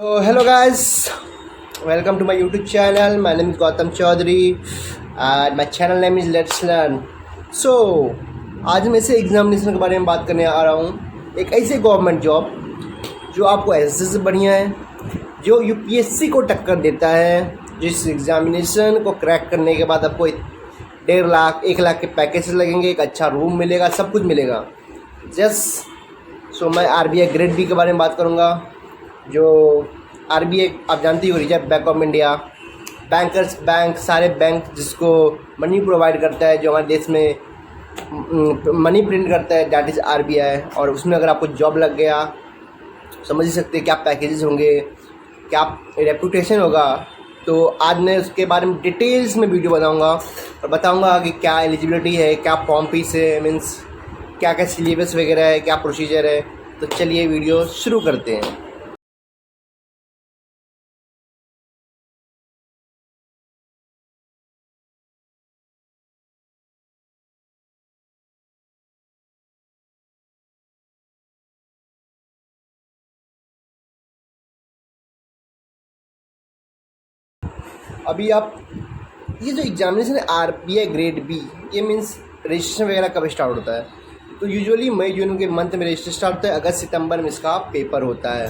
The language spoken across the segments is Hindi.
So hello guys, welcome to my YouTube channel. My name is Gautam Chaudhary and my channel name is Let's Learn. So आज मैं से एग्जामिनेशन के बारे में बात करने आ रहा हूँ। एक ऐसे गवर्नमेंट जॉब जो आपको एसएससी से बढ़िया है, जो यूपीएससी को टक्कर देता है, जिस एग्जामिनेशन को क्रैक करने के बाद आपको 1.5 लाख 1 लाख के पैकेज लगेंगे, एक अच्छा रूम मिलेगा, सब कुछ मिलेगा। सो मैं आरबीआई ग्रेड बी के बारे में बात करूँगा। जो आरबीआई आप जानती हो, reserve bank of India, bankers bank, सारे बैंक जिसको मनी प्रोवाइड करता है, जो हमारे देश में मनी प्रिंट करता है, दैट इज़ आरबीआई। और उसमें अगर आपको जॉब लग गया, समझ ही सकते हैं क्या पैकेजेस होंगे, क्या रेपुटेशन होगा। तो आज मैं उसके बारे में डिटेल्स में वीडियो बनाऊंगा और बताऊंगा कि क्या एलिजिबिलिटी है, क्या फॉर्म फीस है, मीन्स क्या क्या सिलेबस वगैरह है, क्या प्रोसीजर है। तो चलिए वीडियो शुरू करते हैं। अभी आप ये जो एग्जामिनेशन है आरबीआई ग्रेड बी, ये मीन्स रजिस्ट्रेशन वगैरह कब स्टार्ट होता है? तो यूजुअली मई जून के मंथ में रजिस्ट्रेशन स्टार्ट होता है, अगस्त सितंबर में इसका पेपर होता है।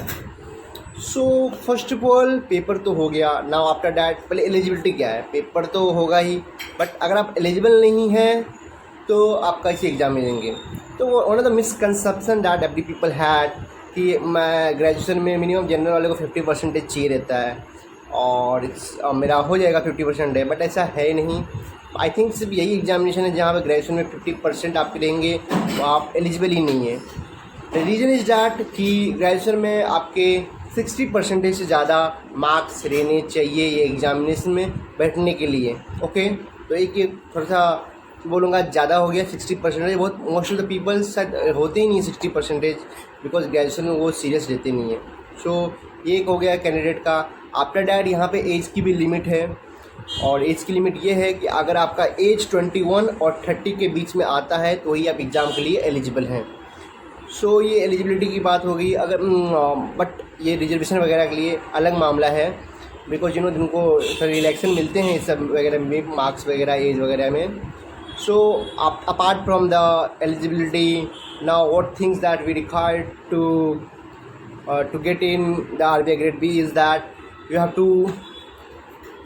So first of all paper तो हो गया। नाउ आफ्टर डैट पहले एलिजिबिलिटी क्या है? पेपर तो होगा ही, बट अगर आप एलिजिबल नहीं हैं तो आप कैसे एग्ज़ाम में देंगे? तो one of the misconception that every people had कि मैं ग्रेजुएशन में मिनिमम जनरल वाले को 50% चाहिए रहता है और मेरा हो जाएगा 50% है, बट ऐसा है नहीं। आई थिंक सिर्फ यही एग्जामिनेशन है जहाँ पे ग्रेजुएशन में 50% आपके रहेंगे तो आप एलिजिबल ही नहीं है। द रीज़न इज़ डैट कि ग्रेजुएशन में आपके 60% से ज़्यादा मार्क्स रहने चाहिए ये एग्जामिनेशन में बैठने के लिए। ओके, तो एक थोड़ा सा बोलूँगा ज़्यादा हो गया 60%। बहुत मोस्ट ऑफ द पीपल शायद होते ही नहीं 60%, बिकॉज ग्रेजुएशन में वो सीरियस लेते नहीं है। सो ये एक हो गया कैंडिडेट का। आफ्टर डैट यहाँ पे एज की भी लिमिट है, और एज की लिमिट ये है कि अगर आपका एज 21 और 30 के बीच में आता है तो ही आप एग्ज़ाम के लिए एलिजिबल हैं। सो ये एलिजिबिलिटी की बात हो गई। अगर बट ये रिजर्वेशन वगैरह के लिए अलग मामला है, बिकॉज जिनको रिलैक्सन मिलते हैं इस सब वगैरह में, मार्क्स वगैरह, एज वगैरह में। So apart from the eligibility, now what things that we required to get in the RBI grade B is that you have to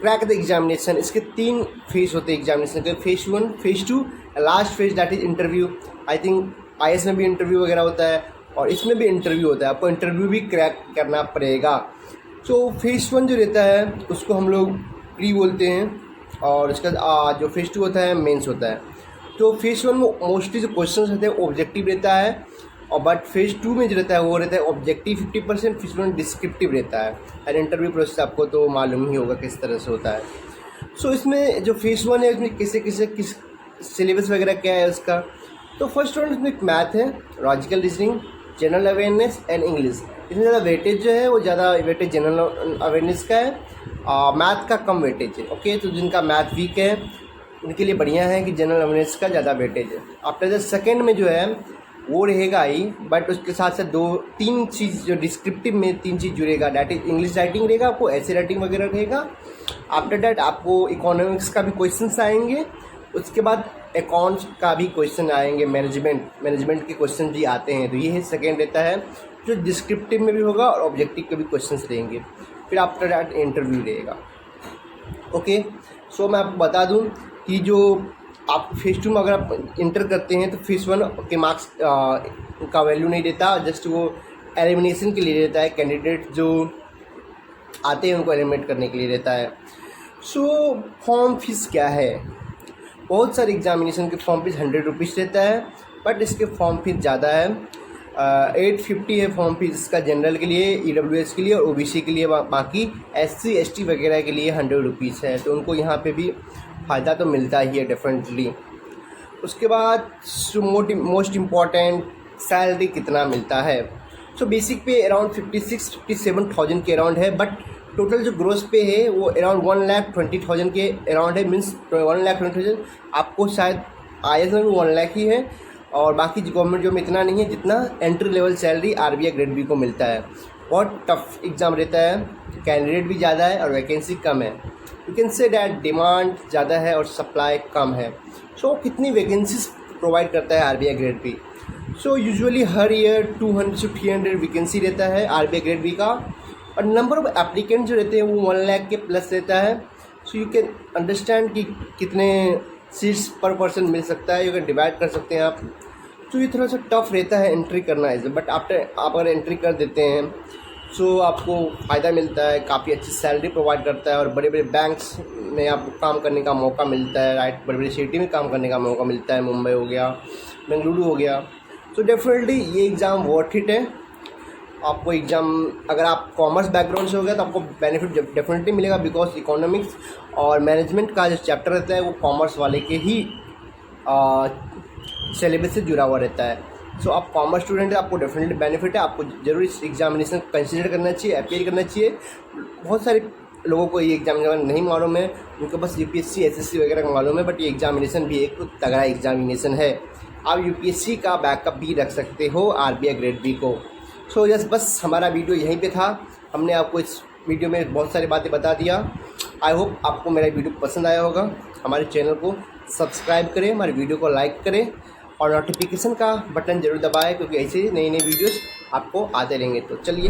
crack the examination। इसके 3 फेज होते हैं एग्जामिनेशन के, phase 1, phase 2, last phase that is interview. I think IAS में भी इंटरव्यू वगैरह होता है और इसमें भी इंटरव्यू होता है, आपको इंटरव्यू भी क्रैक करना पड़ेगा। तो फेज 1 जो रहता है उसको हम लोग प्री बोलते हैं, और इसका जो फेज 2 होता है मेंस होता है। तो फेज 1 में मोस्टली जो क्वेश्चन रहते हैं ऑब्जेक्टिव रहता है, और बट फेज 2 में जो रहता है वो रहता है ऑब्जेक्टिव 50%, फेज 1 डिस्क्रिप्टिव रहता है। एंड इंटरव्यू प्रोसेस आपको तो मालूम ही होगा किस तरह से होता है। सो इसमें जो फेज 1 है उसमें किस सिलेबस वगैरह क्या है उसका। तो फर्स्ट वन इसमें मैथ है, logical reasoning, general awareness and English. इसमें ज़्यादा वेटेज जो है वो ज़्यादा वेटेज जनरल अवेयरनेस का है, मैथ का कम वेटेज है। ओके, तो जिनका मैथ वीक है उनके लिए बढ़िया है कि जनरल अवेयरनेस का ज़्यादा वेटेज है। आफ्टर द सेकेंड में जो है वो रहेगा ही, बट उसके साथ साथ 2-3 चीज़ जो डिस्क्रिप्टिव में 3 चीज़ जुड़ेगा, डैट इज इंग्लिश राइटिंग रहेगा, आपको ऐसे राइटिंग वगैरह रहेगा। आफ्टर डैट आपको इकोनॉमिक्स का भी क्वेश्चंस आएंगे, उसके बाद अकाउंट्स का भी क्वेश्चन आएंगे, मैनेजमेंट के क्वेश्चन भी आते हैं। तो ये है सेकेंड रहता है जो डिस्क्रिप्टिव में भी होगा और ऑब्जेक्टिव के भी क्वेश्चन रहेंगे। फिर आफ्टर डैट इंटरव्यू रहेगा। ओके, सो मैं आपको बता दूँ कि जो आप फेज 2 में अगर आप इंटर करते हैं तो फेज 1 के मार्क्स का वैल्यू नहीं देता, जस्ट वो एलिमिनेशन के लिए रहता है। कैंडिडेट जो आते हैं उनको एलिमिनेट करने के लिए रहता है। सो फॉर्म फीस क्या है? बहुत सारे एग्जामिनेशन के फॉर्म फीस 100 रुपीज़ रहता है, बट इसके फॉर्म फीस ज़्यादा है। 850 है फॉर्म फीस इसका जनरल के लिए, ईडब्ल्यूएस के लिए और ओबीसी के लिए। बाकी एससी एसटी वगैरह के लिए 100 रुपीज़ है, तो उनको यहाँ पे भी फ़ायदा तो मिलता ही है डेफिनेटली। उसके बाद मोस्ट इम्पॉर्टेंट, सैलरी कितना मिलता है? सो बेसिक पे अराउंड 56-57,000 के अराउंड है, बट टोटल जो ग्रोस पे है वो अराउंड 1,20,000 के अराउंड है। मीन्स 1,20,000 आपको शायद आईएएस में भी 1 लाख ही है, और बाकी गवर्नमेंट जॉब में इतना नहीं है जितना entry level salary RBI grade B को मिलता है। बहुत टफ एग्ज़ाम रहता है, कैंडिडेट भी ज़्यादा है और वैकेंसी कम है। You can say that demand ज़्यादा है और सप्लाई कम है। सो कितनी वैकेंसीज प्रोवाइड करता है RBI grade B? So usually हर ईयर 200 से 300 वैकेंसी रहता है आरबीआई ग्रेड बी का, और नंबर ऑफ एप्लीकेंट जो रहते हैं वो 1 लाख के प्लस रहता है। सो यू कैन अंडरस्टैंड कि कितने सीट्स पर पर्सन मिल सकता है, यू कैन डिवाइड कर सकते हैं आप। तो ये थोड़ा सा टफ रहता है एंट्री करना है, बट आफ्टर आप अगर एंट्री कर देते हैं सो आपको फ़ायदा मिलता है, काफ़ी अच्छी सैलरी प्रोवाइड करता है और बड़े बड़े बैंक्स में आपको काम करने का मौका मिलता है, राइट, बड़ी बड़ी सिटी में काम करने का मौका मिलता है, मुंबई हो गया, बेंगलुरु हो गया। तो डेफिनेटली ये एग्ज़ाम वर्थ इट है। आपको एग्ज़ाम अगर आप कॉमर्स बैकग्राउंड से हो गया तो आपको बेनिफिट डेफिनेटली मिलेगा, बिकॉज इकोनॉमिक्स और मैनेजमेंट का जो चैप्टर रहता है वो कॉमर्स वाले के ही सिलेबस से जुड़ा हुआ रहता है। सो आप कॉमर्स स्टूडेंट है, आपको डेफिनेटली बेनिफिट है, आपको जरूर इस एग्जामिनेशन कंसिडर करना चाहिए, अपियर करना चाहिए। बहुत सारे लोगों को ये एग्जामिनेशन नहीं मालूम है, उनको बस यूपीएससी एसएससी वगैरह का मालूम है, बट ये एग्जामिनेशन भी एक तगड़ा एग्जामिनेशन है। आप यूपीएससी का बैकअप भी रख सकते हो आरबीआई ग्रेड बी को। सो यस, बस हमारा वीडियो यहीं पे था। हमने आपको इस वीडियो में बहुत सारी बातें बता दिया। आई होप आपको मेरा वीडियो पसंद आया होगा। हमारे चैनल को सब्सक्राइब करें, हमारे वीडियो को लाइक करें और नोटिफिकेशन का बटन ज़रूर दबाएं, क्योंकि ऐसे ही नई नई वीडियोस आपको आते रहेंगे। तो चलिए।